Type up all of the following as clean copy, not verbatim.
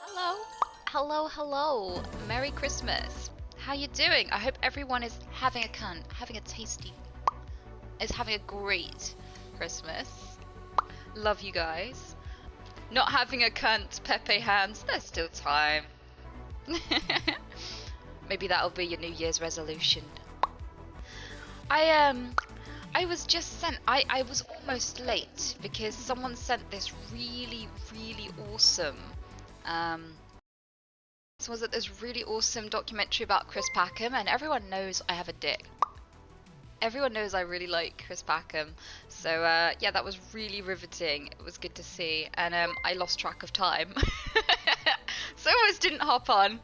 Hello, hello, hello. Merry Christmas. How you doing? I hope everyone is having a great Christmas. Love you guys. Not having a cunt, Pepe hands. There's still time. Maybe that'll be your New Year's resolution. I was just sent. I was almost late because someone sent this really awesome. So was it this really awesome documentary about Chris Packham, and everyone knows I have a dick. Everyone knows I really like Chris Packham, so yeah, that was really riveting. It was good to see, and I lost track of time, so I almost didn't hop on.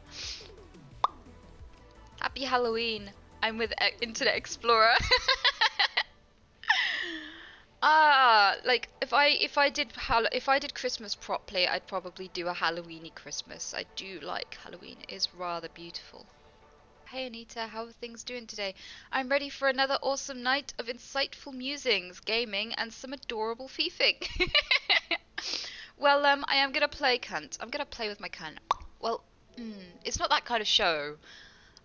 Happy Halloween! I'm with Internet Explorer. Like if I did Christmas properly, I'd probably do a Halloweeny Christmas. I do like Halloween. It is rather beautiful. Hey Anita, how are things doing today? I'm ready for another awesome night of insightful musings, gaming, and some adorable fiefing. Well, I am gonna play cunt. I'm gonna play with my cunt. Well, it's not that kind of show,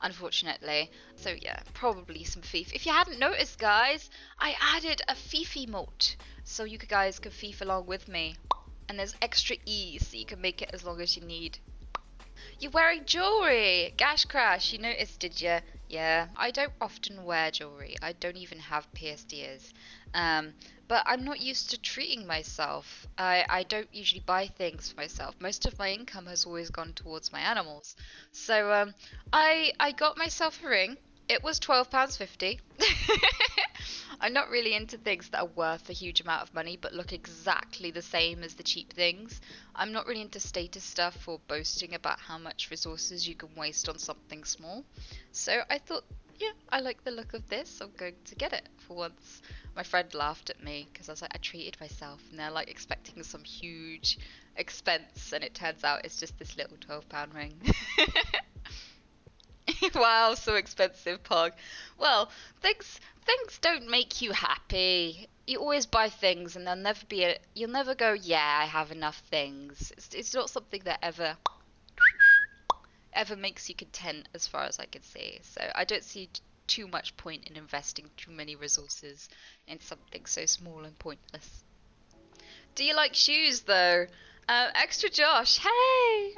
unfortunately. So yeah, probably some fief. If you hadn't noticed, guys, I added a fief emote, so you guys can fief along with me. And there's extra ease, so you can make it as long as you need. You're wearing jewelry! Gash Crash, you noticed, did you? Yeah, I don't often wear jewelry. I don't even have pierced ears. But I'm not used to treating myself. I don't usually buy things for myself. Most of my income has always gone towards my animals. So I got myself a ring. It was £12.50. I'm not really into things that are worth a huge amount of money but look exactly the same as the cheap things. I'm not really into status stuff or boasting about how much resources you can waste on something small. So I thought, yeah, I like the look of this. I'm going to get it for once. My friend laughed at me because I was like, I treated myself, and they're like expecting some huge expense, and it turns out it's just this little £12 ring. Wow, so expensive, Pog. Well, things don't make you happy. You always buy things, and you'll never go, yeah, I have enough things. It's not something that ever makes you content, as far as I can see. So I don't see too much point in investing too many resources in something so small and pointless. Do you like shoes though? Extra Josh, hey!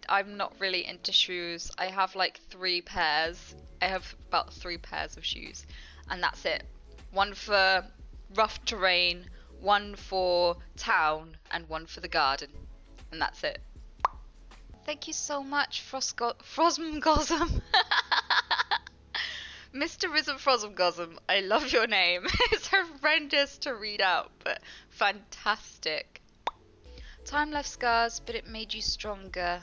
I'm not really into shoes. I have like 3 pairs. I have about 3 pairs of shoes, and that's it. One for rough terrain, one for town, and one for the garden, and that's it. Thank you so much, Frosmgosm. Mr. Risen Frosmgosm, I love your name. It's horrendous to read out, but fantastic. Time left scars, but it made you stronger.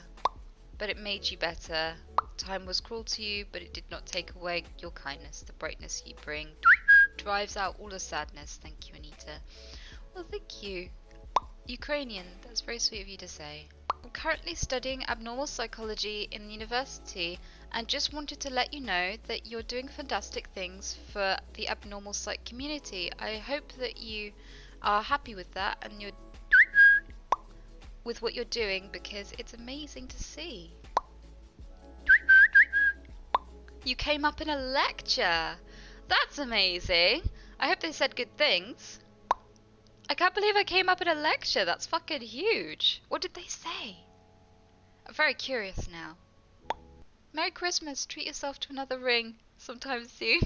But it made you better. Time was cruel to you, but it did not take away your kindness. The brightness you bring drives out all the sadness. Thank you, Anita. Well, thank you. Ukrainian, that's very sweet of you to say. I'm currently studying abnormal psychology in university and just wanted to let you know that you're doing fantastic things for the abnormal psych community. I hope that you are happy with that and you're with what you're doing, because it's amazing to see. You came up in a lecture. That's amazing. I hope they said good things. I can't believe I came up in a lecture. That's fucking huge. What did they say? I'm very curious now. Merry Christmas. Treat yourself to another ring sometime soon.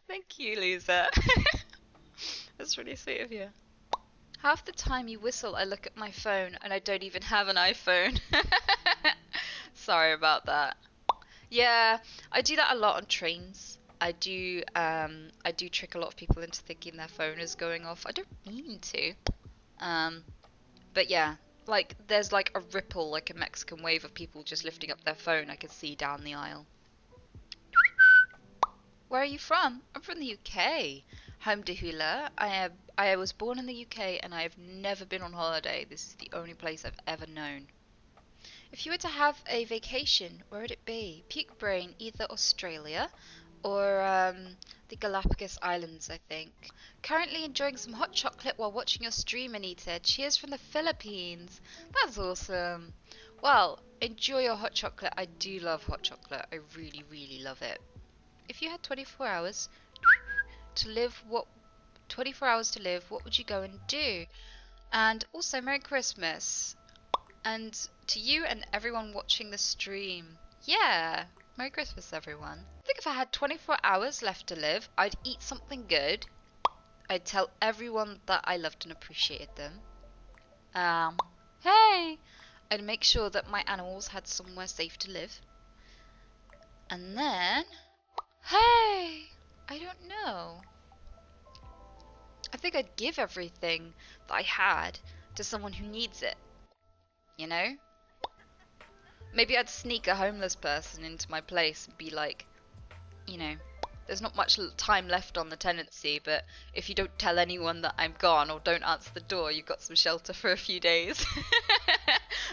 Thank you, Lisa. That's really sweet of you. Half the time you whistle, I look at my phone, and I don't even have an iPhone. Sorry about that. Yeah, I do that a lot on trains. I do trick a lot of people into thinking their phone is going off. I don't mean to. But yeah, like there's like a ripple, like a Mexican wave of people just lifting up their phone I can see down the aisle. Where are you from? I'm from the UK. Home to hula. I was born in the UK and I have never been on holiday. This is the only place I've ever known. If you were to have a vacation, where would it be? Peak brain, either Australia or the Galapagos Islands, I think. Currently enjoying some hot chocolate while watching your stream, Anita. Cheers from the Philippines. That's awesome. Well, enjoy your hot chocolate. I do love hot chocolate. I really, really love it. If you had 24 hours to live, 24 hours to live, what would you go and do? And also, Merry Christmas. And to you and everyone watching the stream. Yeah, Merry Christmas, everyone. I think if I had 24 hours left to live, I'd eat something good. I'd tell everyone that I loved and appreciated them. Hey! I'd make sure that my animals had somewhere safe to live. And then, hey! I don't know. I think I'd give everything that I had to someone who needs it. You know? Maybe I'd sneak a homeless person into my place and be like, you know, there's not much time left on the tenancy, but if you don't tell anyone that I'm gone or don't answer the door, you've got some shelter for a few days.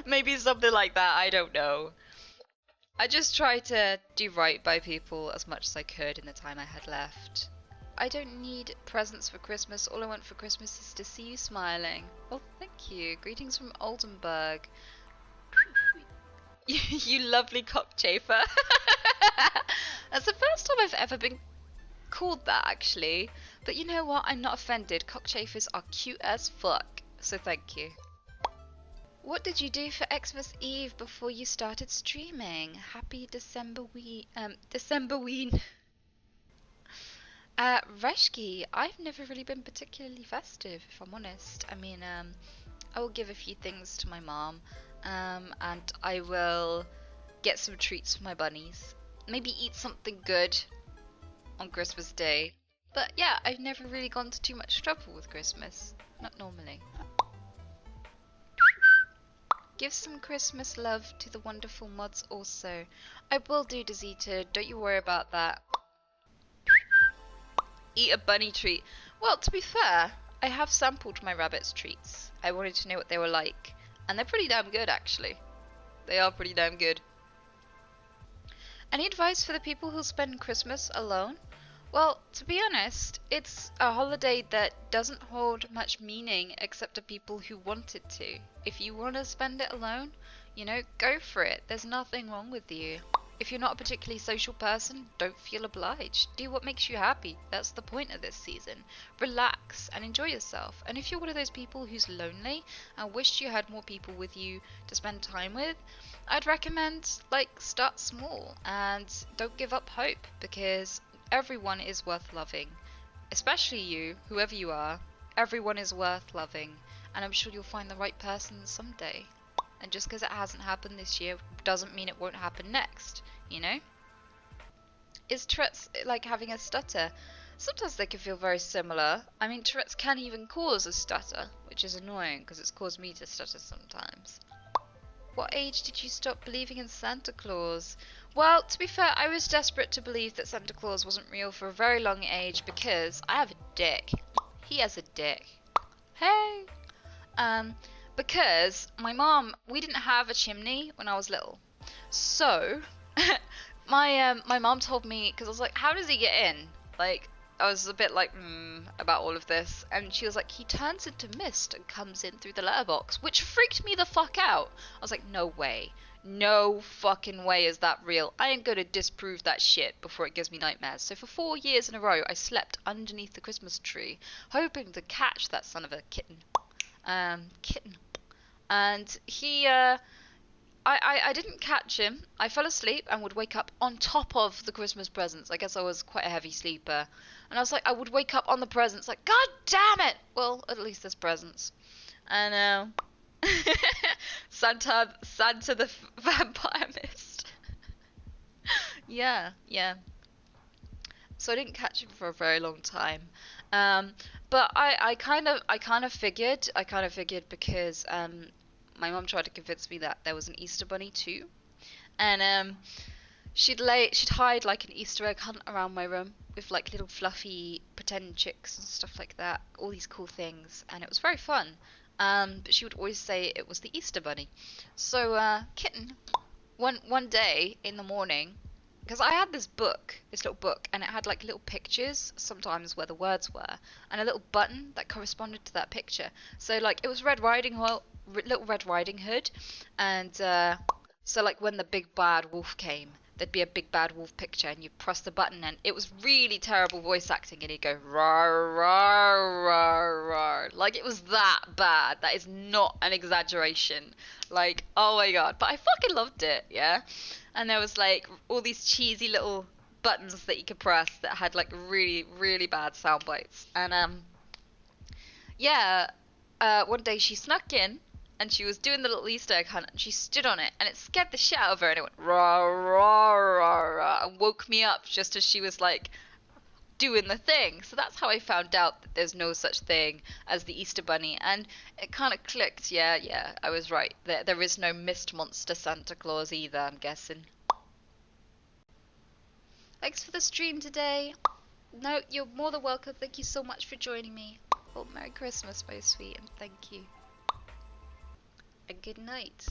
Maybe something like that, I don't know. I just try to do right by people as much as I could in the time I had left. I don't need presents for Christmas. All I want for Christmas is to see you smiling. Well, thank you. Greetings from Oldenburg. You lovely cockchafer. That's the first time I've ever been called that, actually. But you know what? I'm not offended. Cockchafers are cute as fuck. So thank you. What did you do for Xmas Eve before you started streaming? Happy Decemberween. Reshki, I've never really been particularly festive, if I'm honest. I mean, I will give a few things to my mom, and I will get some treats for my bunnies. Maybe eat something good on Christmas Day. But yeah, I've never really gone to too much trouble with Christmas. Not normally. Give some Christmas love to the wonderful mods also. I will do, Dazita, don't you worry about that. Eat a bunny treat. Well, to be fair, I have sampled my rabbit's treats. I wanted to know what they were like. And they're pretty damn good, actually. They are pretty damn good. Any advice for the people who spend Christmas alone? Well, to be honest, it's a holiday that doesn't hold much meaning except to people who want it to. If you want to spend it alone, you know, go for it. There's nothing wrong with you. If you're not a particularly social person, don't feel obliged. Do what makes you happy. That's the point of this season. Relax and enjoy yourself. And if you're one of those people who's lonely and wished you had more people with you to spend time with, I'd recommend, start small and don't give up hope, because everyone is worth loving. Especially you, whoever you are. Everyone is worth loving. And I'm sure you'll find the right person someday. And just because it hasn't happened this year doesn't mean it won't happen next, you know? Is Tourette's like having a stutter? Sometimes they can feel very similar. I mean, Tourette's can even cause a stutter, which is annoying because it's caused me to stutter sometimes. What age did you stop believing in Santa Claus? Well, to be fair, I was desperate to believe that Santa Claus wasn't real for a very long age because I have a dick. He has a dick. Hey! Because my mom, we didn't have a chimney when I was little. So, my mom told me, because I was like, how does he get in? Like, I was a bit like, about all of this. And she was like, he turns into mist and comes in through the letterbox, which freaked me the fuck out. I was like, no way. No fucking way is that real. I ain't gonna disprove that shit before it gives me nightmares. So for 4 years in a row, I slept underneath the Christmas tree, hoping to catch that son of a kitten. And he, I didn't catch him. I fell asleep and would wake up on top of the Christmas presents. I guess I was quite a heavy sleeper. And I was like, I would wake up on the presents, like, God damn it! Well, at least there's presents. And, Santa the vampire mist. Yeah. So I didn't catch him for a very long time. But I kind of figured because my mom tried to convince me that there was an Easter bunny too, and she'd hide like an Easter egg hunt around my room with like little fluffy pretend chicks and stuff like that, all these cool things, and it was very fun. But she would always say it was the Easter bunny. So kitten, one day in the morning, because I had this book, this little book, and it had like little pictures sometimes where the words were, and a little button that corresponded to that picture. So like it was Little Red Riding Hood, and so like when the big bad wolf came, there'd be a big bad wolf picture, and you'd press the button, and it was really terrible voice acting, and he'd go rar rar rar rar, like it was that bad. That is not an exaggeration. Like, oh my god, but I fucking loved it, yeah. And there was like all these cheesy little buttons that you could press that had like really really bad sound bites, and yeah, one day she snuck in and she was doing the little Easter egg hunt and she stood on it and it scared the shit out of her and it went rah rah rah rah and woke me up just as she was like doing the thing. So that's how I found out that there's no such thing as the Easter Bunny, and it kind of clicked. Yeah, I was right. There is no mist monster Santa Claus either, I'm guessing. Thanks for the stream today. No, you're more than welcome. Thank you so much for joining me. Oh, Merry Christmas, my sweet, and thank you. And good night.